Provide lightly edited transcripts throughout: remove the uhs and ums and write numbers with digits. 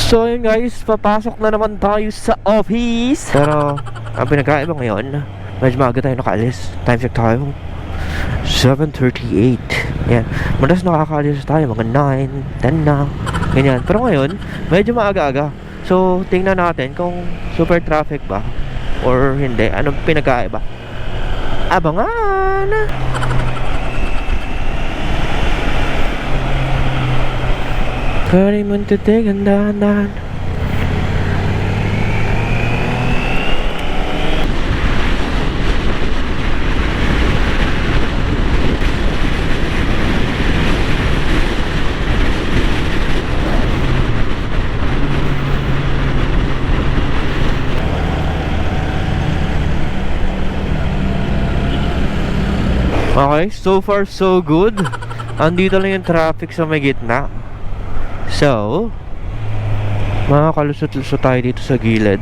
So yun guys, papasok na naman tayo sa office. Pero ang pinagkaiba ngayon, medyo maaga tayo nakaalis. Time check tayo 7:38. Yan, madalas nakakaalis tayo mga 9, 10 na ganyan. Pero ngayon, medyo maaga-aga. So tingnan natin kung super traffic ba or hindi. Anong pinagkaiba? Abangan! Pwede mo titignan dahan-dahan. Okay, so far so good. Andito lang yung traffic sa may gitna. So, makakalusot-lusot tayo dito sa gilid.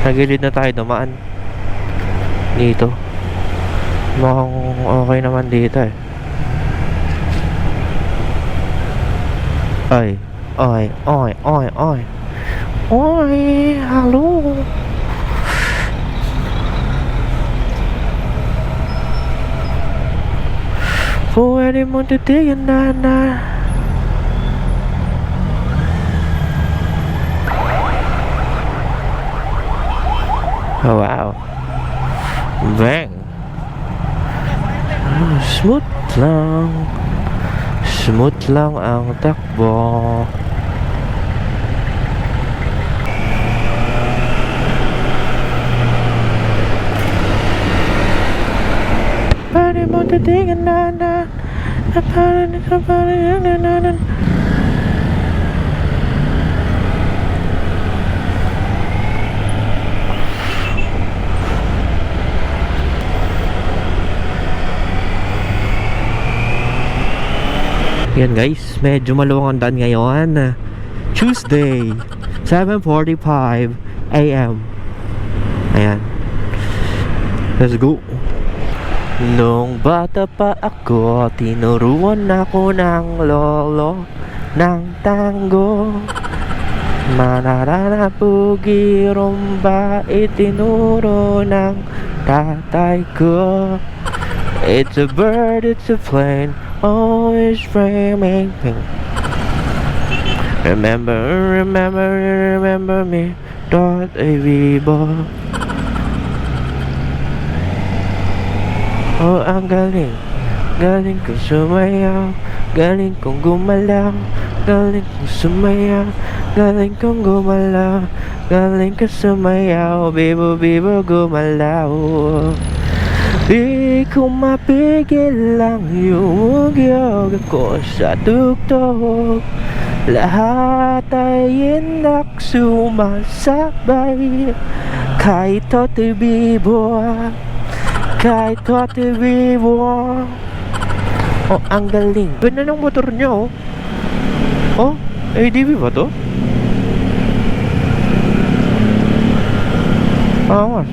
Sa gilid na tayo dumaan. Dito. Mukhang okay naman dito eh. Ay, ay, ay, ay, ay. Ay, hello. Pwede mo titignan na. Oh, wow. Bang. Smooth lang. Smooth lang ang takbo. Pwede mo titignan na. Yan guys, medyo maluwang ang daan ngayon. Tuesday, 7:45 AM. Ayan. Let's go. Nung bata pa ako, tinuruan ako ng lolo ng tango. Manarana pugi rumba, itinuro ng tatay ko. It's a bird, it's a plane, always framing pink. Remember, remember, remember me, Dot A Vivo. Oh, ang galing. Galing kong sumayaw. Galing kong gumalaw. Galing kong sumayaw. Galing kong gumalaw. Galing kong sumayaw. Bibo, bibo, gumalaw. Di ko mapigil lang yung yoga ko sa tugtog. Lahat ay indak sumasabay. Kahit to'y bibo. Kahit to'y vivo. Oh, ang galing. Ganda ng motor niya, oh. Oh, ADV ba to? Oo nga.